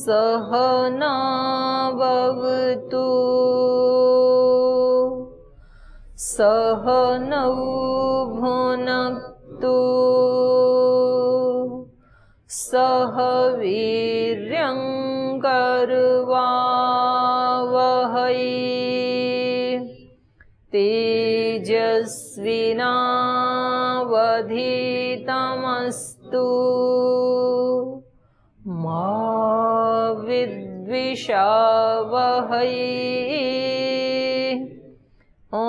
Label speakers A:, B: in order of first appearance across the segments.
A: सहनावतु सहनौ भुनक्तु सह वीर्यं करवावहै तेजस्विनावधीतमस्तु मा विद्विषावहै। ॐ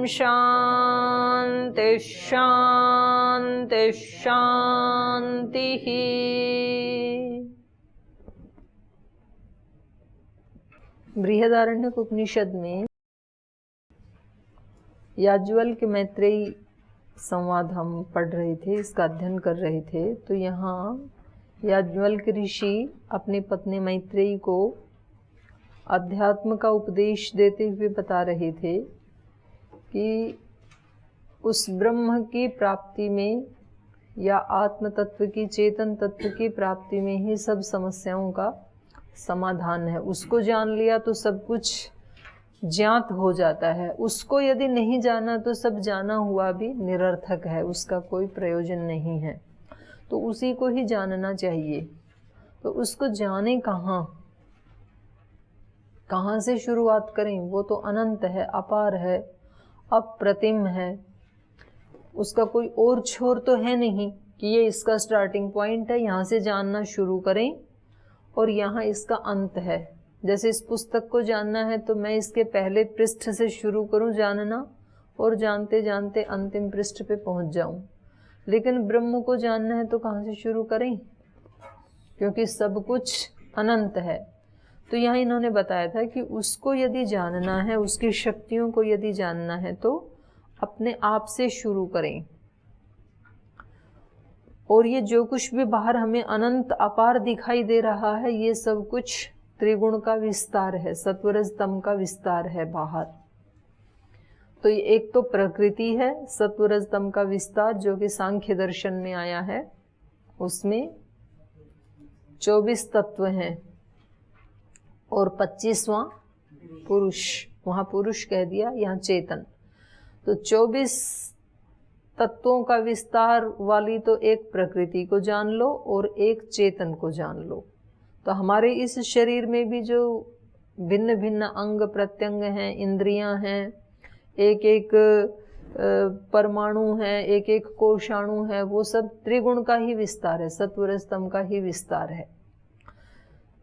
A: शान्ति शान्ति शान्तिः। बृहदारण्यक उपनिषद में याज्ञवल्क्य मैत्रेयी संवाद हम पढ़ रहे थे, इसका अध्ययन कर रहे थे। तो यहाँ याज्ञवल्क्य ऋषि अपनी पत्नी मैत्रेयी को अध्यात्म का उपदेश देते हुए बता रहे थे कि उस ब्रह्म की प्राप्ति में या आत्म तत्व की, चेतन तत्व की प्राप्ति में ही सब समस्याओं का समाधान है। उसको जान लिया तो सब कुछ ज्ञात हो जाता है, उसको यदि नहीं जाना तो सब जाना हुआ भी निरर्थक है, उसका कोई प्रयोजन नहीं है। तो उसी को ही जानना चाहिए। तो उसको जाने कहाँ से शुरुआत करें? वो तो अनंत है, अपार है, अप्रतिम है, उसका कोई और छोर तो है नहीं कि ये इसका स्टार्टिंग पॉइंट है, यहाँ से जानना शुरू करें और यहाँ इसका अंत है। जैसे इस पुस्तक को जानना है तो मैं इसके पहले पृष्ठ से शुरू करूं जानना और जानते जानते अंतिम पृष्ठ पे पहुंच जाऊं। लेकिन ब्रह्म को जानना है तो कहाँ से शुरू करें? क्योंकि सब कुछ अनंत है। तो यहाँ इन्होंने बताया था कि उसको यदि जानना है, उसकी शक्तियों को यदि जानना है तो अपने आप से शुरू करें। और ये जो कुछ भी बाहर हमें अनंत अपार दिखाई दे रहा है, ये सब कुछ त्रिगुण का विस्तार है, सत्वरज तम का विस्तार है बाहर। तो ये एक तो प्रकृति है, सत्वरज तम का विस्तार, जो कि सांख्य दर्शन में आया है। उसमें 24 तत्व हैं और 25वां पुरुष, वहां पुरुष कह दिया, यहाँ चेतन। तो 24 तत्वों का विस्तार वाली तो एक प्रकृति को जान लो और एक चेतन को जान लो। तो हमारे इस शरीर में भी जो भिन्न भिन्न अंग प्रत्यंग हैं, इंद्रियां हैं, एक एक परमाणु है, एक एक कोशाणु है, वो सब त्रिगुण का ही विस्तार है, सत्वरजतम का ही विस्तार है।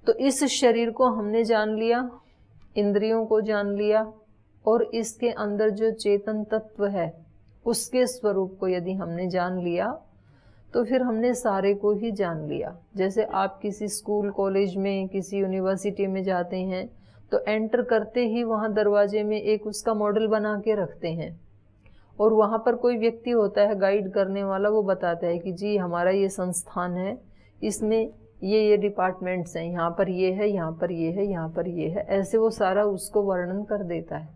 A: तो इस शरीर को हमने जान लिया, इंद्रियों को जान लिया और इसके अंदर जो चेतन तत्व है उसके स्वरूप को यदि हमने जान लिया तो फिर हमने सारे को ही जान लिया। जैसे आप किसी स्कूल, कॉलेज में, किसी यूनिवर्सिटी में जाते हैं तो एंटर करते ही वहाँ दरवाजे में एक उसका मॉडल बना के रखते हैं और वहाँ पर कोई व्यक्ति होता है गाइड करने वाला, वो बताता है कि जी हमारा ये संस्थान है, इसमें ये डिपार्टमेंट्स हैं, यहाँ पर ये है, यहाँ पर ये है, यहाँ पर ये है, ऐसे वो सारा उसको वर्णन कर देता है।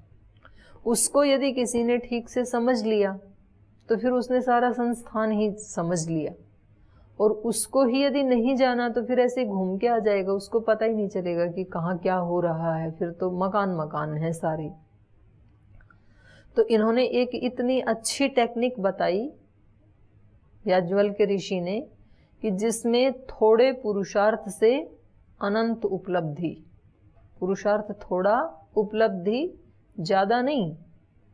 A: उसको यदि किसी ने ठीक से समझ लिया तो फिर उसने सारा संस्थान ही समझ लिया। और उसको ही यदि नहीं जाना तो फिर ऐसे घूम के आ जाएगा, उसको पता ही नहीं चलेगा कि कहाँ क्या हो रहा है, फिर तो मकान मकान है सारे। तो इन्होंने एक इतनी अच्छी टेक्निक बताई याज्ञवल्क्य ऋषि ने कि जिसमें थोड़े पुरुषार्थ से अनंत उपलब्धि, पुरुषार्थ थोड़ा, उपलब्धि ज्यादा नहीं,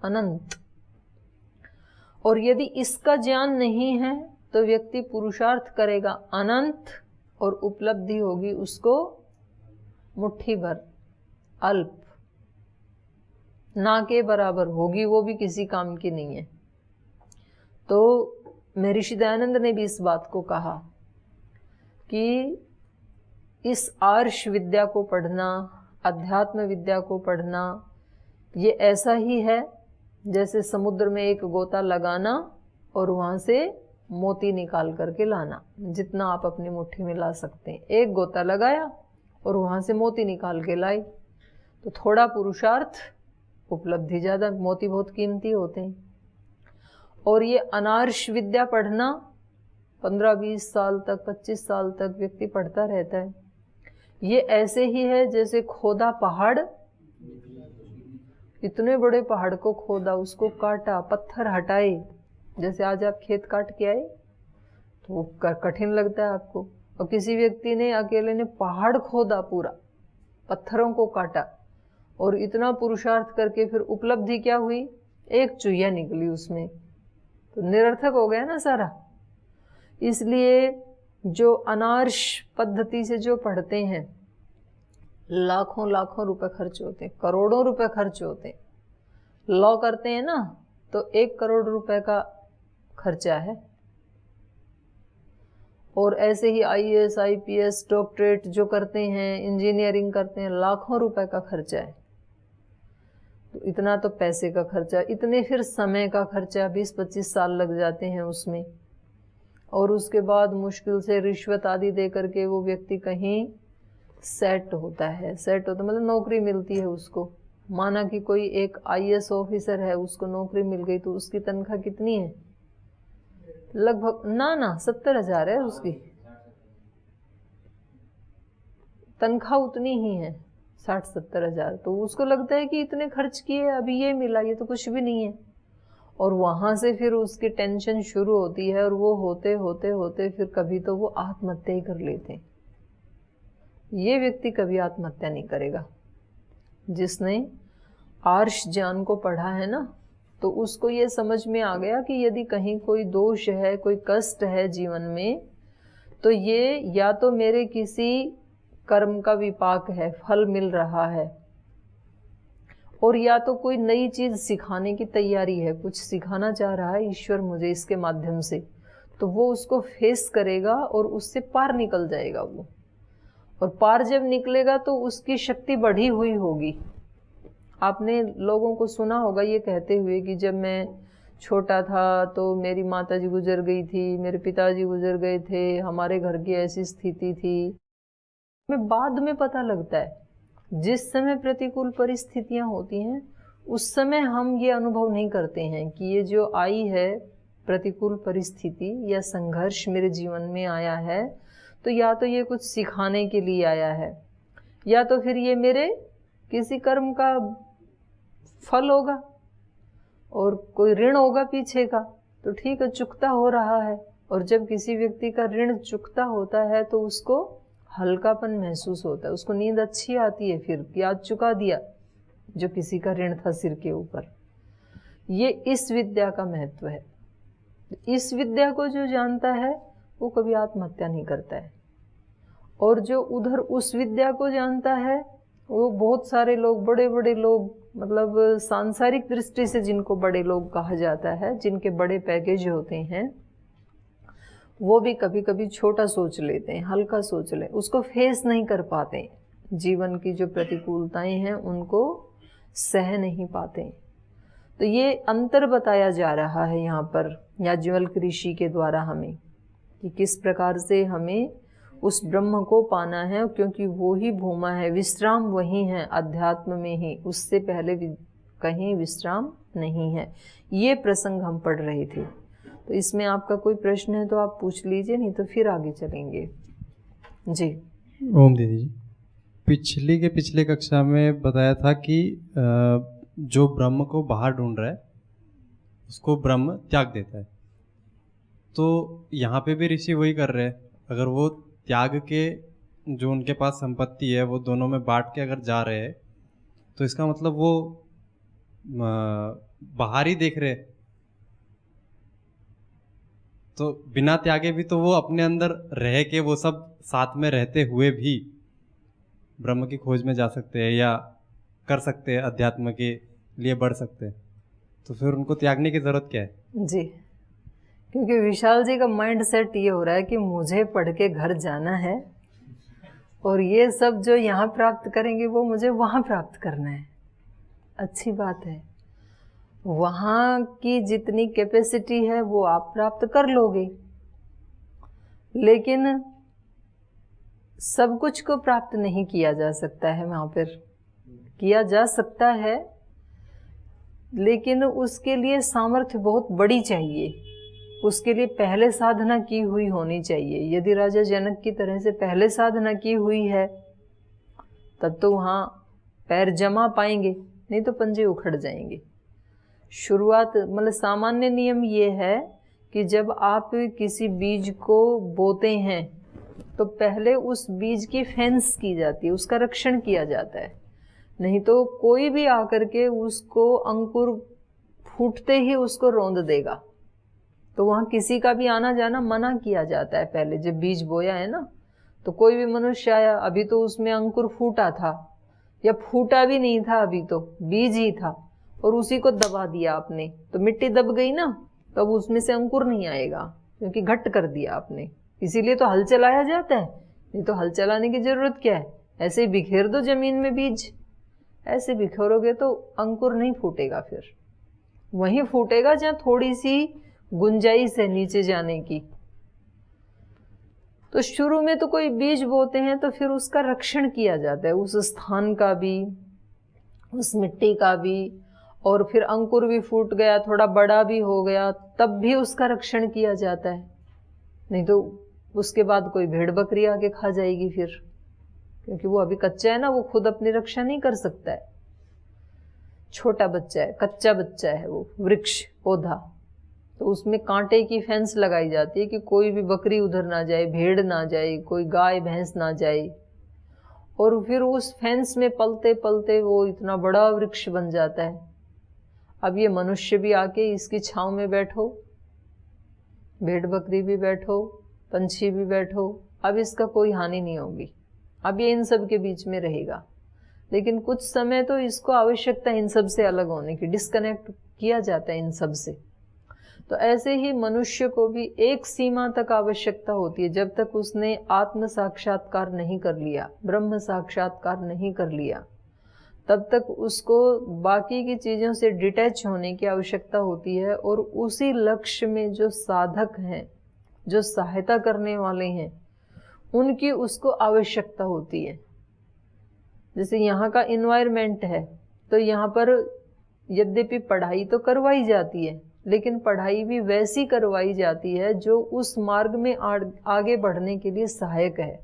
A: अनंत। और यदि इसका ज्ञान नहीं है तो व्यक्ति पुरुषार्थ करेगा अनंत और उपलब्धि होगी उसको मुट्ठी भर, अल्प, ना के बराबर होगी, वो भी किसी काम की नहीं है। तो महर्षि दयानंद ने भी इस बात को कहा कि इस आर्ष विद्या को पढ़ना, अध्यात्म विद्या को पढ़ना, ये ऐसा ही है जैसे समुद्र में एक गोता लगाना और वहां से मोती निकाल करके लाना, जितना आप अपनी मुट्ठी में ला सकते हैं। एक गोता लगाया और वहां से मोती निकाल के लाए, तो थोड़ा पुरुषार्थ, उपलब्धि ज्यादा, मोती बहुत कीमती होते हैं। और ये अनार्ष विद्या पढ़ना 15-20 साल तक, 25 साल तक व्यक्ति पढ़ता रहता है। ये ऐसे ही है जैसे खोदा पहाड़, इतने बड़े पहाड़ को खोदा, उसको काटा, पत्थर हटाए। जैसे आज आप खेत काट के आए तो कठिन लगता है आपको, और किसी व्यक्ति ने अकेले ने पहाड़ खोदा, पूरा पत्थरों को काटा, और इतना पुरुषार्थ करके फिर उपलब्धि क्या हुई? एक चुहिया निकली उसमें, तो निरर्थक हो गया ना सारा। इसलिए जो अनार्ष पद्धति से जो पढ़ते हैं, लाखों लाखों रुपए खर्च होते हैं, करोड़ों रुपए खर्च होते हैं। लॉ करते हैं ना तो 1 करोड़ रुपए का खर्चा है, और ऐसे ही IAS IPS डॉक्टरेट जो करते हैं, इंजीनियरिंग करते हैं, लाखों रुपए का खर्चा है। तो इतना तो पैसे का खर्चा, इतने फिर समय का खर्चा, 20-25 साल लग जाते हैं उसमें, और उसके बाद मुश्किल से रिश्वत आदि दे करके वो व्यक्ति कहीं सेट होता है। सेट होता मतलब नौकरी मिलती है उसको। माना कि कोई एक IAS ऑफिसर है, उसको नौकरी मिल गई, तो उसकी तनख्वाह कितनी है? लगभग ना 70,000 है उसकी तनख्वाह, उतनी ही है, 60-70,000। तो उसको लगता है कि इतने खर्च किए, अभी ये मिला, ये तो कुछ भी नहीं है। और वहां से फिर उसकी टेंशन शुरू होती है, और वो होते होते होते फिर कभी तो वो आत्महत्या ही कर लेते हैं। ये व्यक्ति कभी आत्महत्या नहीं करेगा। जिसने आर्ष ज्ञान को पढ़ा है ना, तो उसको ये समझ में आ गया कि यदि कहीं कोई दोष है, कोई कष्ट है जीवन में, तो ये या तो मेरे किसी कर्म का विपाक है, फल मिल रहा है, और या तो कोई नई चीज सिखाने की तैयारी है, कुछ सिखाना चाह रहा है ईश्वर मुझे इसके माध्यम से, तो वो उसको फेस करेगा और उससे पार निकल जाएगा वो। और पार जब निकलेगा तो उसकी शक्ति बढ़ी हुई होगी। आपने लोगों को सुना होगा ये कहते हुए कि जब मैं छोटा था तो मेरी माताजी गुजर गई थी, मेरे पिताजी गुजर गए थे, हमारे घर की ऐसी स्थिति थी। हमें बाद में पता लगता है, जिस समय प्रतिकूल परिस्थितियां होती हैं उस समय हम ये अनुभव नहीं करते हैं कि ये जो आई है प्रतिकूल परिस्थिति या संघर्ष मेरे जीवन में आया है, तो या तो ये कुछ सिखाने के लिए आया है, या तो फिर ये मेरे किसी कर्म का फल होगा, और कोई ऋण होगा पीछे का, तो ठीक है, चुकता हो रहा है। और जब किसी व्यक्ति का ऋण चुकता होता है तो उसको हल्कापन महसूस होता है, उसको नींद अच्छी आती है, फिर याद चुका दिया जो किसी का ऋण था सिर के ऊपर। ये इस विद्या का महत्व है। इस विद्या को जो जानता है वो कभी आत्महत्या नहीं करता है, और जो उधर उस विद्या को जानता है वो बहुत सारे लोग, बड़े बड़े लोग, मतलब सांसारिक दृष्टि से जिनको बड़े लोग कहा जाता है, जिनके बड़े पैकेज होते हैं, वो भी कभी कभी छोटा सोच लेते हैं, हल्का सोच ले, उसको फेस नहीं कर पाते, जीवन की जो प्रतिकूलताएं हैं उनको सह नहीं पाते। तो ये अंतर बताया जा रहा है यहाँ पर याज्ञवल्क्य ऋषि के द्वारा हमें, कि किस प्रकार से हमें उस ब्रह्म को पाना है, क्योंकि वो ही भूमा है, विश्राम वही है अध्यात्म में ही, उससे पहले कहीं विश्राम नहीं है। ये प्रसंग हम पढ़ रहे थे। तो इसमें आपका कोई प्रश्न है तो आप पूछ लीजिए, नहीं तो फिर आगे चलेंगे जी।
B: ओम दीदी जी, पिछली कक्षा में बताया था कि जो ब्रह्म को बाहर ढूंढ रहा है उसको ब्रह्म त्याग देता है। तो यहाँ पे भी ऋषि वही कर रहे हैं। अगर वो त्याग के जो उनके पास संपत्ति है वो दोनों में बांट के अगर जा रहे हैं, तो इसका मतलब वो बाहर ही देख रहे। तो बिना त्यागे भी तो वो अपने अंदर रह के वो सब साथ में रहते हुए भी ब्रह्म की खोज में जा सकते हैं या कर सकते हैं, अध्यात्म के लिए बढ़ सकते हैं। तो फिर उनको त्यागने की जरूरत क्या है?
A: जी, क्योंकि विशाल जी का माइंड सेट ये हो रहा है कि मुझे पढ़ के घर जाना है, और ये सब जो यहाँ प्राप्त करेंगे वो मुझे वहाँ प्राप्त करना है। अच्छी बात है, वहाँ की जितनी कैपेसिटी है वो आप प्राप्त कर लोगे, लेकिन सब कुछ को प्राप्त नहीं किया जा सकता है। वहाँ पर किया जा सकता है, लेकिन उसके लिए सामर्थ्य बहुत बड़ी चाहिए, उसके लिए पहले साधना की हुई होनी चाहिए। यदि राजा जनक की तरह से पहले साधना की हुई है तब तो वहाँ पैर जमा पाएंगे, नहीं तो पंजे उखड़ जाएंगे। शुरुआत मतलब सामान्य नियम ये है कि जब आप किसी बीज को बोते हैं तो पहले उस बीज की फेंस की जाती है, उसका रक्षण किया जाता है। नहीं तो कोई भी आकर के उसको अंकुर फूटते ही उसको रौंद देगा। तो वहाँ किसी का भी आना जाना मना किया जाता है। पहले जब बीज बोया है ना, तो कोई भी मनुष्य आया, अभी तो उसमें अंकुर फूटा था या फूटा भी नहीं था, अभी तो बीज ही था, और उसी को दबा दिया आपने तो मिट्टी दब गई ना, तो अब उसमें से अंकुर नहीं आएगा क्योंकि घट कर दिया आपने। इसीलिए तो हल चलाया जाता है, नहीं तो हल चलाने की जरूरत क्या है, ऐसे ही बिखेर दो जमीन में बीज। ऐसे बिखेरोगे तो अंकुर नहीं फूटेगा, फिर वहीं फूटेगा जहाँ थोड़ी सी गुंजाइश है नीचे जाने की। तो शुरू में तो कोई बीज बोते हैं तो फिर उसका रक्षण किया जाता है, उस स्थान का भी, उस मिट्टी का भी, और फिर अंकुर भी फूट गया, थोड़ा बड़ा भी हो गया, तब भी उसका रक्षण किया जाता है। नहीं तो उसके बाद कोई भेड़ बकरी आके खा जाएगी फिर, क्योंकि वो अभी कच्चा है ना, वो खुद अपनी रक्षा नहीं कर सकता है। छोटा बच्चा है, कच्चा बच्चा है वो वृक्ष पौधा, तो उसमें कांटे की फेंस लगाई जाती है कि कोई भी बकरी उधर ना जाए, भेड़ ना जाए, कोई गाय भैंस ना जाए। और फिर उस फेंस में पलते पलते वो इतना बड़ा वृक्ष बन जाता है। अब ये मनुष्य भी आके इसकी छांव में बैठो, भेड़ बकरी भी बैठो, पंछी भी बैठो, अब इसका कोई हानि नहीं होगी। अब ये इन सब के बीच में रहेगा, लेकिन कुछ समय तो इसको आवश्यकता इन सब से अलग होने की, डिस्कनेक्ट किया जाता है इन सब से। तो ऐसे ही मनुष्य को भी एक सीमा तक आवश्यकता होती है, जब तक उसने आत्म साक्षात्कार नहीं कर लिया, ब्रह्म साक्षात्कार नहीं कर लिया, तब तक उसको बाकी की चीज़ों से डिटैच होने की आवश्यकता होती है। और उसी लक्ष्य में जो साधक हैं, जो सहायता करने वाले हैं, उनकी उसको आवश्यकता होती है। जैसे यहाँ का इन्वायरमेंट है, तो यहाँ पर यद्यपि पढ़ाई तो करवाई जाती है, लेकिन पढ़ाई भी वैसी करवाई जाती है जो उस मार्ग में आगे बढ़ने के लिए सहायक है।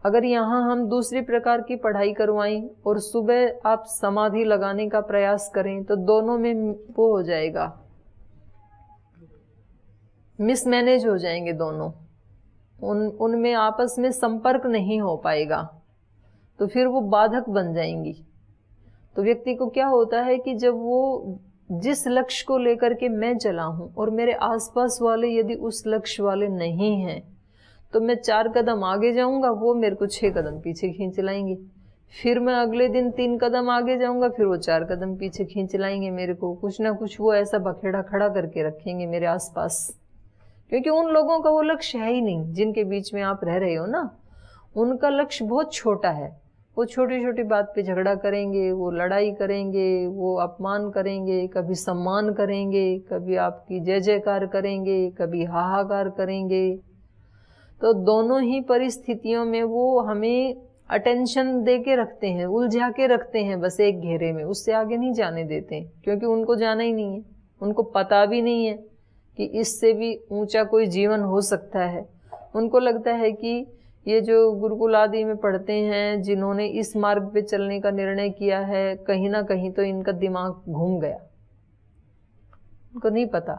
A: अगर यहाँ हम दूसरी प्रकार की पढ़ाई करवाएं और सुबह आप समाधि लगाने का प्रयास करें, तो दोनों में वो हो जाएगा, मिसमैनेज हो जाएंगे दोनों, उनमें आपस में संपर्क नहीं हो पाएगा, तो फिर वो बाधक बन जाएंगी। तो व्यक्ति को क्या होता है कि जब वो जिस लक्ष्य को लेकर के मैं चला हूँ और मेरे आसपास वाले यदि उस लक्ष्य वाले नहीं हैं, तो मैं 4 कदम आगे जाऊंगा, वो मेरे को 6 कदम पीछे खींच लाएंगे। फिर मैं अगले दिन 3 कदम आगे जाऊंगा, फिर वो 4 कदम पीछे खींच लाएंगे मेरे को। कुछ ना कुछ वो ऐसा बखेड़ा खड़ा करके रखेंगे मेरे आसपास, क्योंकि उन लोगों का वो लक्ष्य है ही नहीं जिनके बीच में आप रह रहे हो ना। उनका लक्ष्य बहुत छोटा है, वो छोटी छोटी बात पे झगड़ा करेंगे, वो लड़ाई करेंगे, वो अपमान करेंगे, कभी सम्मान करेंगे, कभी आपकी जय जयकार करेंगे, कभी हाहाकार करेंगे। तो दोनों ही परिस्थितियों में वो हमें अटेंशन दे के रखते हैं, उलझा के रखते हैं, बस एक घेरे में, उससे आगे नहीं जाने देते, क्योंकि उनको जाना ही नहीं है। उनको पता भी नहीं है कि इससे भी ऊंचा कोई जीवन हो सकता है। उनको लगता है कि ये जो गुरुकुल आदि में पढ़ते हैं, जिन्होंने इस मार्ग पे चलने का निर्णय किया है, कहीं ना कहीं तो इनका दिमाग घूम गया, उनको नहीं पता।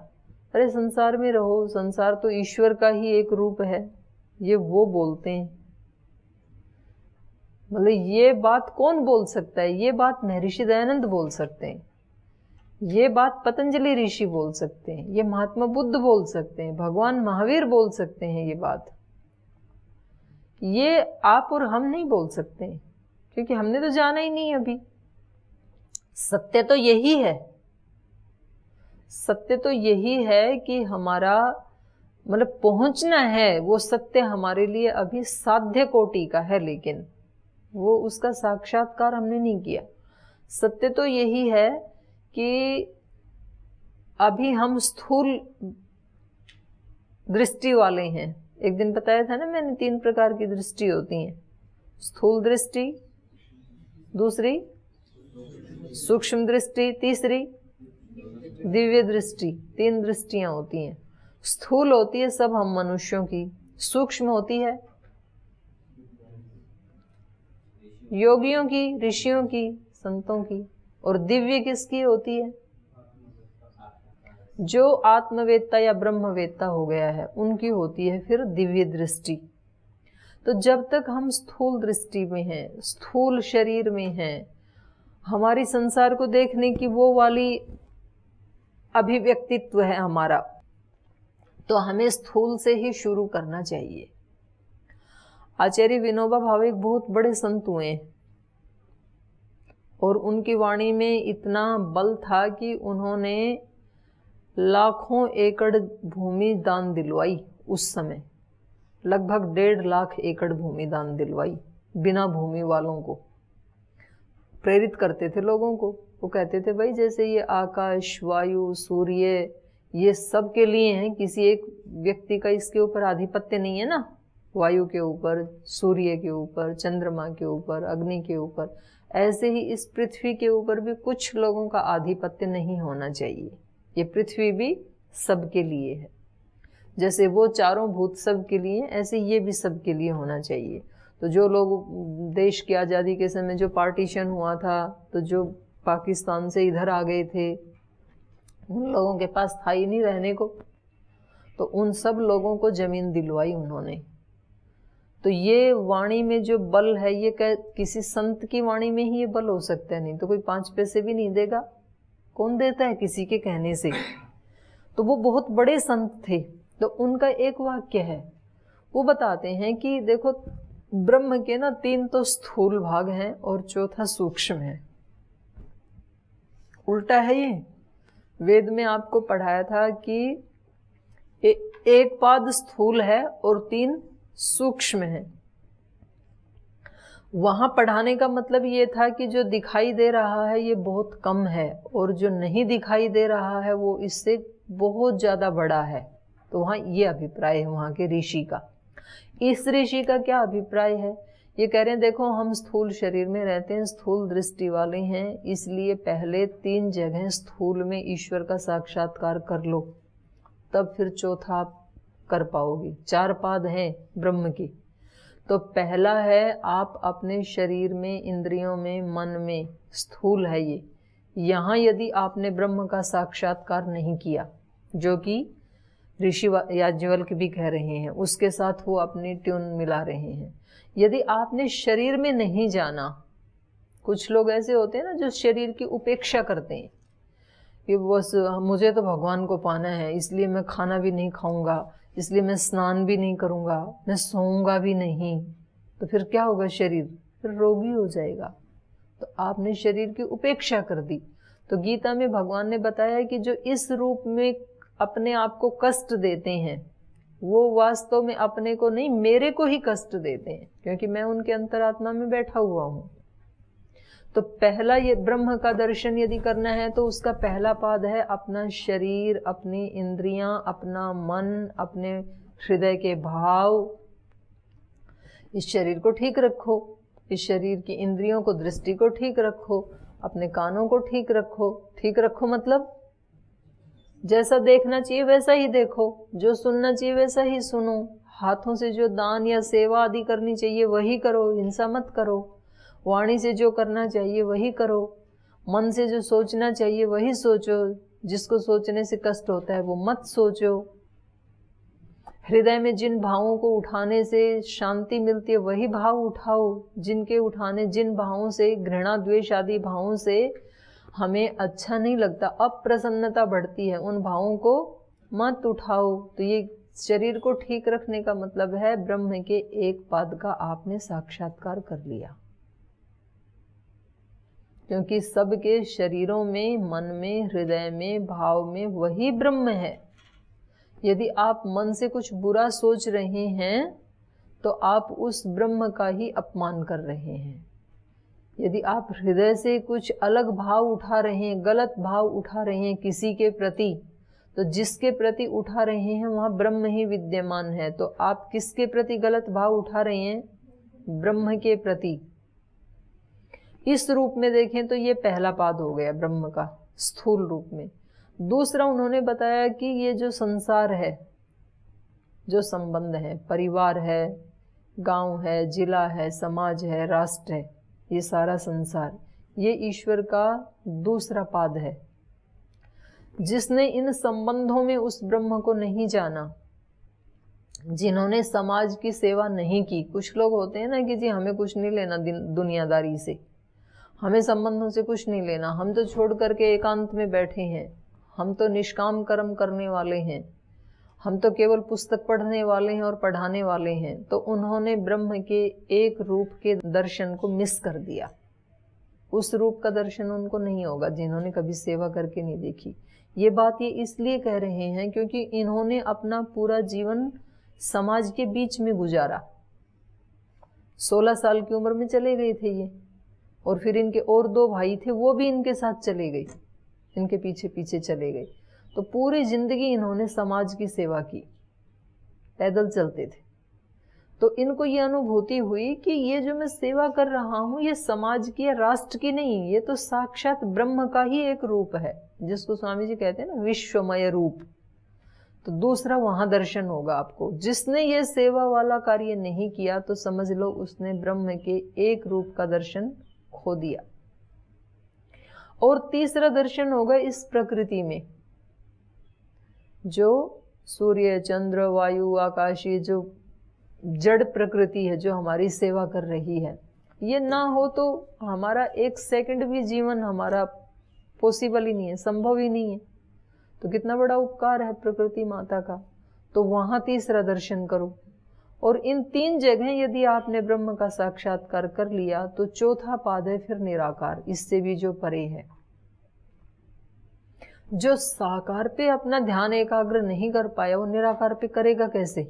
A: अरे संसार में रहो, संसार तो ईश्वर का ही एक रूप है, ये वो बोलते हैं। मतलब ये बात कौन बोल सकता है? ये बात महर्षि दयानंद बोल सकते हैं, ये बात पतंजलि ऋषि बोल सकते हैं, ये महात्मा बुद्ध बोल सकते हैं, भगवान महावीर बोल सकते हैं। ये बात ये आप और हम नहीं बोल सकते हैं, क्योंकि हमने तो जाना ही नहीं अभी। सत्य तो यही है, सत्य तो यही है कि हमारा मतलब पहुंचना है, वो सत्य हमारे लिए अभी साध्य कोटि का है, लेकिन वो उसका साक्षात्कार हमने नहीं किया। सत्य तो यही है कि अभी हम स्थूल दृष्टि वाले हैं। एक दिन बताया था ना मैंने, 3 प्रकार की दृष्टि होती हैं, स्थूल दृष्टि, दूसरी सूक्ष्म दृष्टि, तीसरी दिव्य दृष्टि। 3 दृष्टियां होती हैं। स्थूल होती है सब हम मनुष्यों की, सूक्ष्म होती है योगियों की, ऋषियों की, संतों की, और दिव्य किसकी होती है? जो आत्मवेत्ता या ब्रह्मवेत्ता हो गया है उनकी होती है फिर दिव्य दृष्टि। तो जब तक हम स्थूल दृष्टि में हैं, स्थूल शरीर में हैं, हमारी संसार को देखने की वो वाली अभिव्यक्तित्व है हमारा, तो हमें स्थूल से ही शुरू करना चाहिए। आचार्य विनोबा भावे एक बहुत बड़े संत हुए और उनकी वाणी में इतना बल था कि उन्होंने लाखों एकड़ भूमि दान दिलवाई। उस समय लगभग 1.5 लाख एकड़ भूमि दान दिलवाई, बिना भूमि वालों को प्रेरित करते थे लोगों को। वो कहते थे भाई जैसे ये आकाश, वायु, सूर्य ये सब के लिए हैं, किसी एक व्यक्ति का इसके ऊपर आधिपत्य नहीं है ना, वायु के ऊपर, सूर्य के ऊपर, चंद्रमा के ऊपर, अग्नि के ऊपर, ऐसे ही इस पृथ्वी के ऊपर भी कुछ लोगों का आधिपत्य नहीं होना चाहिए। ये पृथ्वी भी सबके लिए है, जैसे वो चारों भूत सबके लिए, ऐसे ये भी सबके लिए होना चाहिए। तो जो लोग देश की आज़ादी के समय जो पार्टीशन हुआ था, तो जो पाकिस्तान से इधर आ गए थे, उन लोगों के पास था ही नहीं रहने को, तो उन सब लोगों को जमीन दिलवाई उन्होंने। तो ये वाणी में जो बल है, ये किसी संत की वाणी में ही ये बल हो सकता है, नहीं तो कोई 5 पैसे भी नहीं देगा। कौन देता है किसी के कहने से? तो वो बहुत बड़े संत थे। तो उनका एक वाक्य है, वो बताते हैं कि देखो ब्रह्म के ना 3 तो स्थूल भाग हैं और चौथा सूक्ष्म है। उल्टा है ये। वेद में आपको पढ़ाया था कि एक पाद स्थूल है और 3 सूक्ष्म है। वहां पढ़ाने का मतलब ये था कि जो दिखाई दे रहा है ये बहुत कम है और जो नहीं दिखाई दे रहा है वो इससे बहुत ज्यादा बड़ा है। तो वहाँ ये अभिप्राय है वहाँ के ऋषि का। इस ऋषि का क्या अभिप्राय है? ये कह रहे हैं देखो हम स्थूल शरीर में रहते हैं, स्थूल दृष्टि वाले हैं, इसलिए पहले 3 जगह स्थूल में ईश्वर का साक्षात्कार कर लो, तब फिर चौथा आप कर पाओगे। 4 पाद हैं ब्रह्म की। तो पहला है आप अपने शरीर में, इंद्रियों में, मन में, स्थूल है ये, यहाँ यदि आपने ब्रह्म का साक्षात्कार नहीं किया, जो कि ऋषि याज्ञवल्क्य भी कह रहे हैं, उसके साथ वो अपनी ट्यून मिला रहे हैं, यदि आपने शरीर में नहीं जाना, कुछ लोग ऐसे होते हैं ना जो शरीर की उपेक्षा करते हैं कि बस मुझे तो भगवान को पाना है, इसलिए मैं खाना भी नहीं खाऊंगा, इसलिए मैं स्नान भी नहीं करूंगा, मैं सोऊंगा भी नहीं। तो फिर क्या होगा? शरीर फिर रोगी हो जाएगा। तो आपने शरीर की उपेक्षा कर दी। तो गीता में भगवान ने बताया कि जो इस रूप में अपने आप को कष्ट देते हैं वो वास्तव में अपने को नहीं, मेरे को ही कष्ट देते हैं, क्योंकि मैं उनके अंतरात्मा में बैठा हुआ हूँ। तो पहला ये ब्रह्म का दर्शन यदि करना है तो उसका पहला पाद है अपना शरीर, अपनी इंद्रियां, अपना मन, अपने हृदय के भाव। इस शरीर को ठीक रखो, इस शरीर की इंद्रियों को, दृष्टि को ठीक रखो, अपने कानों को ठीक रखो। ठीक रखो मतलब जैसा देखना चाहिए वैसा ही देखो, जो सुनना चाहिए वैसा ही सुनो, हाथों से जो दान या सेवा आदि करनी चाहिए वही करो, हिंसा मत करो, वाणी से जो करना चाहिए वही करो, मन से जो सोचना चाहिए वही सोचो, जिसको सोचने से कष्ट होता है वो मत सोचो, हृदय में जिन भावों को उठाने से शांति मिलती है वही भाव उठाओ, जिन भावों से, घृणा, द्वेष आदि भावों से हमें अच्छा नहीं लगता, अप्रसन्नता बढ़ती है, उन भावों को मत उठाओ। तो ये शरीर को ठीक रखने का मतलब है ब्रह्म के एक पाद का आपने साक्षात्कार कर लिया, क्योंकि सबके शरीरों में, मन में, हृदय में, भाव में वही ब्रह्म है। यदि आप मन से कुछ बुरा सोच रहे हैं तो आप उस ब्रह्म का ही अपमान कर रहे हैं। यदि आप हृदय से कुछ अलग भाव उठा रहे हैं, गलत भाव उठा रहे हैं किसी के प्रति, तो जिसके प्रति उठा रहे हैं वहाँ ब्रह्म ही विद्यमान है। तो आप किसके प्रति गलत भाव उठा रहे हैं? ब्रह्म के प्रति। इस रूप में देखें तो ये पहला पाद हो गया ब्रह्म का, स्थूल रूप में। दूसरा उन्होंने बताया कि ये जो संसार है जो संबंध है, परिवार है, गांव है, जिला है, समाज है, राष्ट्र है, ये सारा संसार, ये ईश्वर का दूसरा पाद है। जिसने इन संबंधों में उस ब्रह्म को नहीं जाना, जिन्होंने समाज की सेवा नहीं की। कुछ लोग होते हैं ना कि जी हमें कुछ नहीं लेना दुनियादारी से, हमें संबंधों से कुछ नहीं लेना, हम तो छोड़ करके एकांत में बैठे हैं, हम तो निष्काम कर्म करने वाले हैं, हम तो केवल पुस्तक पढ़ने वाले हैं और पढ़ाने वाले हैं। तो उन्होंने ब्रह्म के एक रूप के दर्शन को मिस कर दिया। उस रूप का दर्शन उनको नहीं होगा जिन्होंने कभी सेवा करके नहीं देखी। ये बात ये इसलिए कह रहे हैं क्योंकि इन्होंने अपना पूरा जीवन समाज के बीच में गुजारा। 16 साल की उम्र में चले गए थे ये, और फिर इनके और 2 भाई थे, वो भी इनके साथ चले गए, इनके पीछे पीछे चले गए। तो पूरी जिंदगी इन्होंने समाज की सेवा की, पैदल चलते थे। तो इनको ये अनुभूति हुई कि ये जो मैं सेवा कर रहा हूँ ये समाज की या राष्ट्र की नहीं, ये तो साक्षात ब्रह्म का ही एक रूप है, जिसको स्वामी जी कहते हैं ना विश्वमय रूप। तो दूसरा वहां दर्शन होगा आपको। जिसने ये सेवा वाला कार्य नहीं किया तो समझ लो उसने ब्रह्म के एक रूप का दर्शन खो दिया। और तीसरा दर्शन होगा इस प्रकृति में, जो सूर्य, चंद्र, वायु, आकाशीय जो जड़ प्रकृति है जो हमारी सेवा कर रही है। ये ना हो तो हमारा 1 सेकंड भी जीवन हमारा पॉसिबल ही नहीं है, संभव ही नहीं है। तो कितना बड़ा उपकार है प्रकृति माता का। तो वहां तीसरा दर्शन करो। और इन 3 जगह यदि आपने ब्रह्म का साक्षात्कार कर लिया तो चौथा पाद है फिर निराकार, इससे भी जो परे है। जो साकार पे अपना ध्यान एकाग्र नहीं कर पाया वो निराकार पे करेगा कैसे?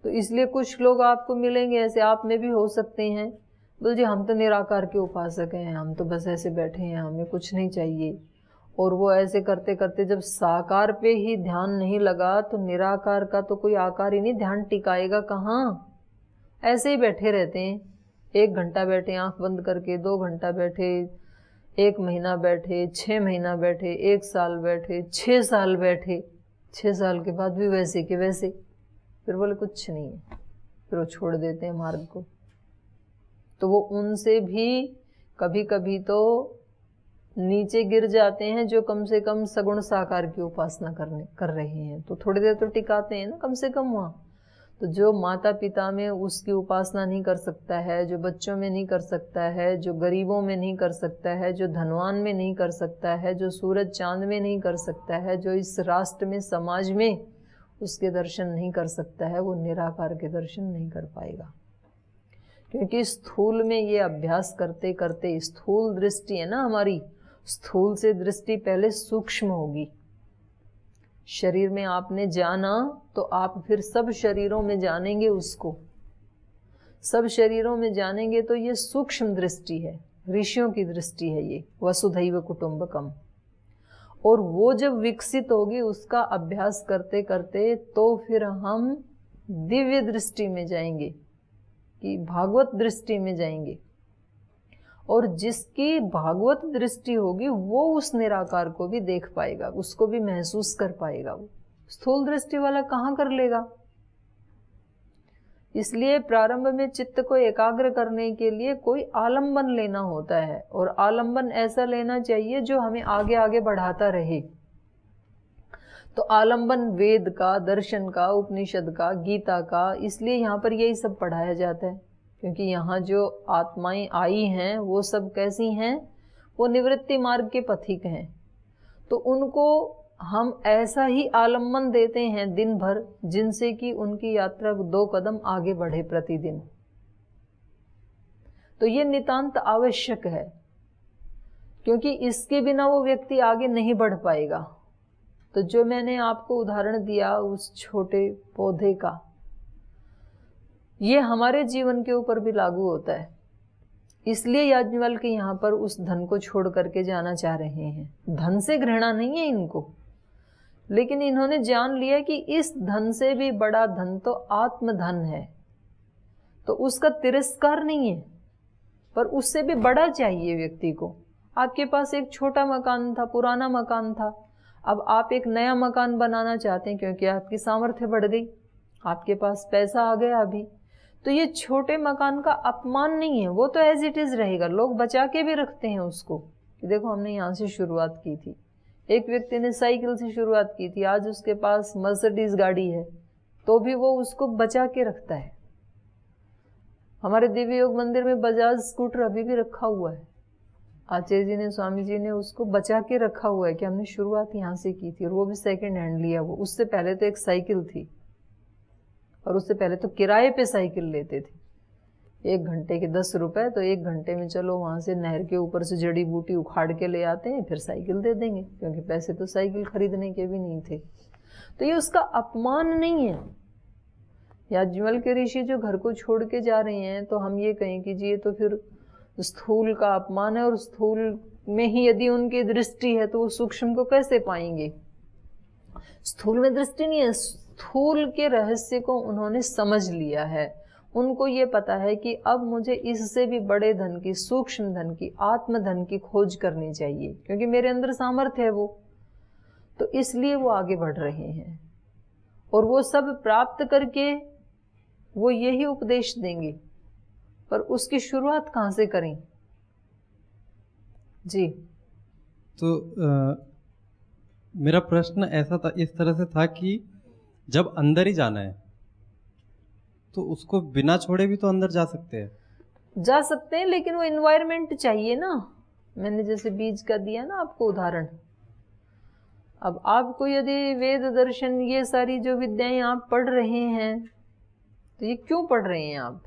A: तो इसलिए कुछ लोग आपको मिलेंगे ऐसे, आप में भी हो सकते हैं, बोल जी हम तो निराकार के उपासक हैं, हम तो बस ऐसे बैठे हैं, हमें कुछ नहीं चाहिए। और वो ऐसे करते करते जब साकार पे ही ध्यान नहीं लगा तो निराकार का तो कोई आकार ही नहीं, ध्यान टिकाएगा कहाँ? ऐसे ही बैठे रहते हैं। 1 घंटा बैठे आंख बंद करके, 2 घंटा बैठे, 1 महीना बैठे, 6 महीना बैठे, 1 साल बैठे, 6 साल बैठे, 6 साल के बाद भी वैसे के वैसे, फिर बोले कुछ नहीं है, फिर वो छोड़ देते हैं मार्ग को। तो वो उनसे भी कभी कभी तो नीचे गिर जाते हैं जो कम से कम सगुण साकार की उपासना कर रहे हैं। तो थोड़ी देर तो टिकाते हैं ना कम से कम वहाँ। तो जो माता पिता में उसकी उपासना नहीं कर सकता है, जो बच्चों में नहीं कर सकता है, जो गरीबों में नहीं कर सकता है, जो धनवान में नहीं कर सकता है, जो सूरज चांद में नहीं कर सकता है, जो इस राष्ट्र में समाज में उसके दर्शन नहीं कर सकता है, वो निराकार के दर्शन नहीं कर पाएगा। क्योंकि स्थूल में ये अभ्यास करते करते, स्थूल दृष्टि है ना हमारी, स्थूल से दृष्टि पहले सूक्ष्म होगी। शरीर में आपने जाना तो आप फिर सब शरीरों में जानेंगे उसको, सब शरीरों में जानेंगे। तो ये सूक्ष्म दृष्टि है, ऋषियों की दृष्टि है ये, वसुधैव कुटुंबकम। और वो जब विकसित होगी उसका अभ्यास करते करते तो फिर हम दिव्य दृष्टि में जाएंगे, कि भागवत दृष्टि में जाएंगे। और जिसकी भागवत दृष्टि होगी वो उस निराकार को भी देख पाएगा, उसको भी महसूस कर पाएगा। वो स्थूल दृष्टि वाला कहाँ कर लेगा? इसलिए प्रारंभ में चित्त को एकाग्र करने के लिए कोई आलंबन लेना होता है, और आलंबन ऐसा लेना चाहिए जो हमें आगे आगे बढ़ाता रहे। तो आलंबन वेद का, दर्शन का, उपनिषद का, गीता का, इसलिए यहाँ पर यही सब पढ़ाया जाता है। क्योंकि यहाँ जो आत्माएं आई हैं वो सब कैसी हैं? वो निवृत्ति मार्ग के पथिक हैं। तो उनको हम ऐसा ही आलम्बन देते हैं दिन भर, जिनसे कि उनकी यात्रा 2 कदम आगे बढ़े प्रतिदिन। तो ये नितांत आवश्यक है, क्योंकि इसके बिना वो व्यक्ति आगे नहीं बढ़ पाएगा। तो जो मैंने आपको उदाहरण दिया उस छोटे पौधे का, ये हमारे जीवन के ऊपर भी लागू होता है। इसलिए याज्ञवल्क्य यहाँ पर उस धन को छोड़ करके जाना चाह रहे हैं। धन से घृणा नहीं है इनको, लेकिन इन्होंने जान लिया कि इस धन से भी बड़ा धन तो आत्मधन है। तो उसका तिरस्कार नहीं है, पर उससे भी बड़ा चाहिए व्यक्ति को। आपके पास एक छोटा मकान था, पुराना मकान था, अब आप एक नया मकान बनाना चाहते हैं क्योंकि आपकी सामर्थ्य बढ़ गई, आपके पास पैसा आ गया अभी, तो ये छोटे मकान का अपमान नहीं है, वो तो एज इट इज रहेगा। लोग बचा के भी रखते हैं उसको कि देखो हमने यहाँ से शुरुआत की थी। एक व्यक्ति ने साइकिल से शुरुआत की थी, आज उसके पास मर्सिडीज गाड़ी है, तो भी वो उसको बचा के रखता है। हमारे दिव्य योग मंदिर में बजाज स्कूटर अभी भी रखा हुआ है। आचार्य जी ने, स्वामी जी ने उसको बचा के रखा हुआ है कि हमने शुरुआत यहाँ से की थी, और वो भी सेकंड हैंड लिया। वो उससे पहले तो एक साइकिल थी, और उससे पहले तो किराए पे साइकिल लेते थे, 1 घंटे के 10 रुपए, तो 1 घंटे में चलो वहाँ से नहर के ऊपर से जड़ी बूटी उखाड़ के ले आते हैं, फिर साइकिल दे देंगे, क्योंकि पैसे तो साइकिल खरीदने के भी नहीं थे। तो ये उसका अपमान नहीं है। याज्ञवल्क्य के ऋषि जो घर को छोड़ के जा रहे हैं, तो हम ये कहें कि जी ये तो फिर स्थूल का अपमान है, और स्थूल में ही यदि उनकी दृष्टि है तो वो सूक्ष्म को कैसे पाएंगे? स्थूल में दृष्टि नहीं है, स्थूल के रहस्य को उन्होंने समझ लिया है। उनको ये पता है कि अब मुझे इससे भी बड़े धन की, सूक्ष्म धन की, आत्मधन की खोज करनी चाहिए, क्योंकि मेरे अंदर सामर्थ्य है वो, तो इसलिए वो आगे बढ़ रहे हैं। और वो सब प्राप्त करके वो यही उपदेश देंगे, पर उसकी शुरुआत कहाँ से करें? जी।
B: तो मेरा प्रश्न ऐसा था, इस तरह से था कि जब अंदर ही जाना है तो उसको बिना छोड़े भी तो अंदर जा सकते हैं।
A: जा सकते हैं, लेकिन वो इन्वायरमेंट चाहिए ना। मैंने जैसे बीज का दिया ना आपको उदाहरण। अब आपको यदि वेद दर्शन ये सारी जो विद्याएं आप पढ़ रहे हैं, तो ये क्यों पढ़ रहे हैं आप?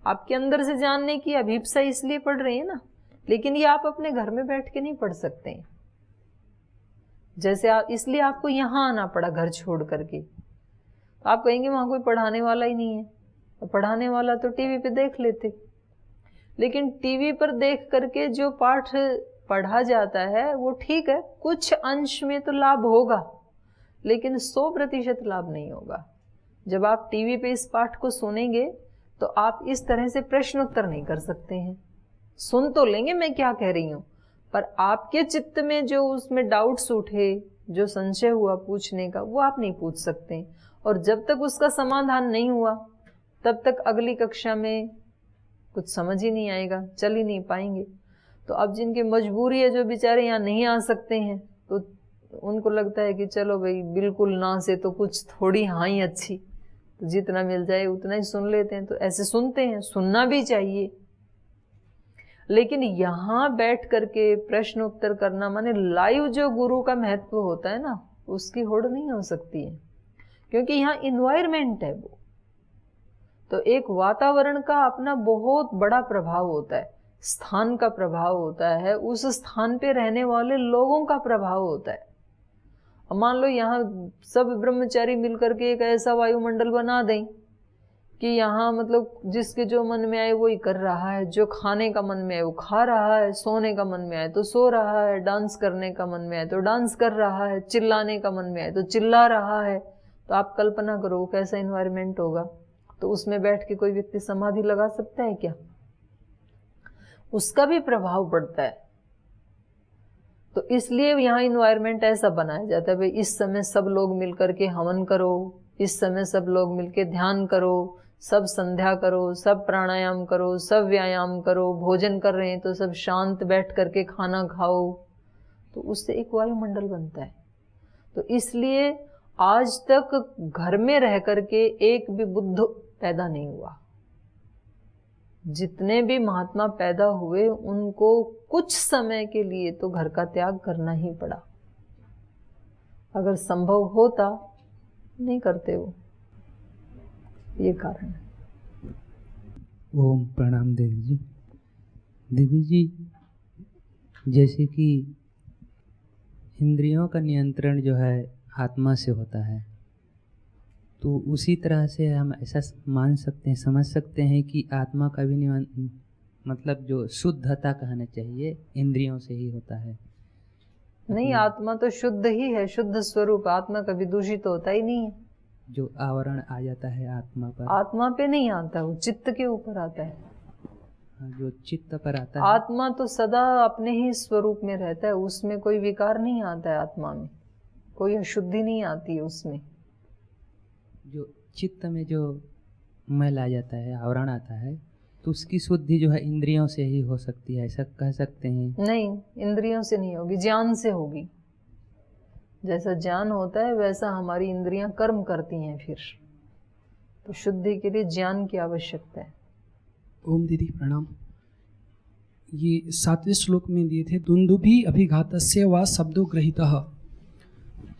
A: आपके अंदर से जानने की अभिप्सा इसलिए पढ़ रहे हैं ना। लेकिन ये आप अपने घर में बैठ के नहीं पढ़ सकते हैं। जैसे आप, इसलिए आपको यहाँ आना पड़ा घर छोड़ करके। तो आप कहेंगे वहां कोई पढ़ाने वाला ही नहीं है, तो पढ़ाने वाला तो टीवी पे देख लेते। लेकिन टीवी पर देख करके जो पाठ पढ़ा जाता है वो ठीक है, कुछ अंश में तो लाभ होगा, लेकिन 100% लाभ नहीं होगा। जब आप टीवी पे इस पाठ को सुनेंगे तो आप इस तरह से प्रश्न उत्तर नहीं कर सकते हैं। सुन तो लेंगे मैं क्या कह रही हूँ, पर आपके चित्त में जो उसमें डाउट्स उठे, जो संशय हुआ पूछने का, वो आप नहीं पूछ सकते। और जब तक उसका समाधान नहीं हुआ तब तक अगली कक्षा में कुछ समझ ही नहीं आएगा, चल ही नहीं पाएंगे। तो अब जिनकी मजबूरी है, जो बेचारे यहाँ नहीं आ सकते हैं, तो उनको लगता है कि चलो भाई बिल्कुल ना से तो कुछ थोड़ी हाँ ही अच्छी, तो जितना मिल जाए उतना ही सुन लेते हैं। तो ऐसे सुनते हैं, सुनना भी चाहिए, लेकिन यहाँ बैठ करके प्रश्न उत्तर करना माने लाइव जो गुरु का महत्व होता है ना, उसकी होड़ नहीं हो सकती है, क्योंकि यहाँ इन्वायरमेंट है वो। तो एक वातावरण का अपना बहुत बड़ा प्रभाव होता है, स्थान का प्रभाव होता है, उस स्थान पे रहने वाले लोगों का प्रभाव होता है। अब मान लो यहाँ सब ब्रह्मचारी मिलकर के एक ऐसा वायुमंडल बना दें कि यहाँ मतलब जिसके जो मन में आए वही कर रहा है, जो खाने का मन में आए वो खा रहा है, सोने का मन में आए तो सो रहा है, डांस करने का मन में आए तो डांस कर रहा है, चिल्लाने का मन में आए तो चिल्ला रहा है। तो आप कल्पना करो वो कैसा इन्वायरमेंट होगा। तो उसमें बैठ के कोई व्यक्ति समाधि लगा सकता है क्या? उसका भी प्रभाव पड़ता है। तो इसलिए यहाँ इन्वायरमेंट ऐसा बनाया जाता है, भाई इस समय सब लोग मिलकर के हवन करो, इस समय सब लोग मिलकर ध्यान करो, सब संध्या करो, सब प्राणायाम करो, सब व्यायाम करो, भोजन कर रहे हैं तो सब शांत बैठ करके खाना खाओ। तो उससे एक वायुमंडल बनता है। तो इसलिए आज तक घर में रह करके एक भी बुद्ध पैदा नहीं हुआ। जितने भी महात्मा पैदा हुए उनको कुछ समय के लिए तो घर का त्याग करना ही पड़ा। अगर संभव होता नहीं करते वो, ये कारण है।
C: ओम प्रणाम दीदी जी। दीदी जी, जैसे कि इंद्रियों का नियंत्रण जो है आत्मा से होता है, तो उसी तरह से हम ऐसा मान सकते हैं, समझ सकते हैं कि आत्मा का भी मतलब जो शुद्धता कहना चाहिए इंद्रियों से ही होता है।
A: नहीं, आत्मा तो शुद्ध ही है, शुद्ध स्वरूप। आत्मा कभी दूषित होता ही नहीं है।
C: जो आवरण आ जाता है आत्मा पर,
A: आत्मा पे नहीं आता, वो चित्त के ऊपर आता है।
C: जो चित्त पर आता है,
A: आत्मा तो सदा अपने ही स्वरूप में रहता है, उसमें कोई विकार नहीं आता है, आत्मा में कोई अशुद्धि नहीं आती है। उसमें
C: जो चित्त में जो मैल आ जाता है, आवरण आता है, तो उसकी शुद्धि जो है इंद्रियों से ही हो सकती है, ऐसा कह सकते हैं?
A: नहीं, इंद्रियों से नहीं होगी, ज्ञान से होगी। जैसा ज्ञान होता है वैसा हमारी इंद्रियां कर्म करती हैं। फिर तो शुद्धि के लिए ज्ञान की आवश्यकता है।
D: ओम दीदी प्रणाम। ये 7वें श्लोक में दिए थे, दुंदुभि अभिघातस्य व शब्दो ग्रहीतः।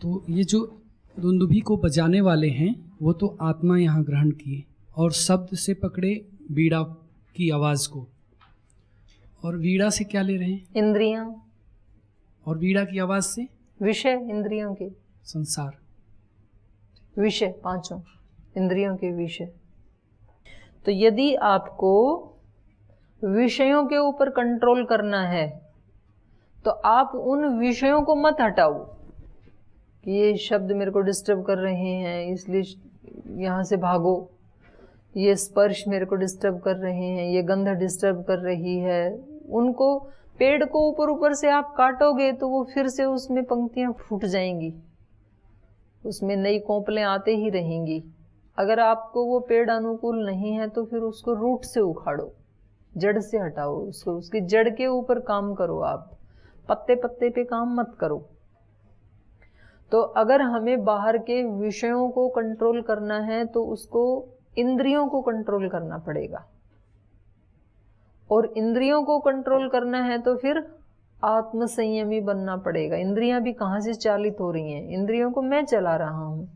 D: तो ये जो दुंदुभि को बजाने वाले हैं वो तो आत्मा यहाँ ग्रहण किए और शब्द से पकड़े बीड़ा की आवाज़ को, और वीणा से क्या ले रहे हैं?
A: इंद्रियां।
D: और वीणा की आवाज़ से
A: विषय इंद्रियों के,
D: संसार।
A: विषय पांचों इंद्रियों के विषय। तो यदि आपको विषयों के ऊपर कंट्रोल करना है तो आप उन विषयों को मत हटाओ कि ये शब्द मेरे को डिस्टर्ब कर रहे हैं इसलिए यहाँ से भागो, ये स्पर्श मेरे को डिस्टर्ब कर रहे हैं, ये गंध डिस्टर्ब कर रही है। उनको, पेड़ को ऊपर ऊपर से आप काटोगे तो वो फिर से उसमें पंक्तियां फूट जाएंगी, उसमें नई कोंपलें आते ही रहेंगी। अगर आपको वो पेड़ अनुकूल नहीं है तो फिर उसको रूट से उखाड़ो, जड़ से हटाओ उसको, उसकी जड़ के ऊपर काम करो। आप पत्ते पत्ते पे काम मत करो। तो अगर हमें बाहर के विषयों को कंट्रोल करना है तो उसको इंद्रियों को कंट्रोल करना पड़ेगा, और इंद्रियों को कंट्रोल करना है तो फिर आत्म संयमी बनना पड़ेगा। इंद्रियां भी कहाँ से चालित हो रही हैं? इंद्रियों को मैं चला रहा हूँ।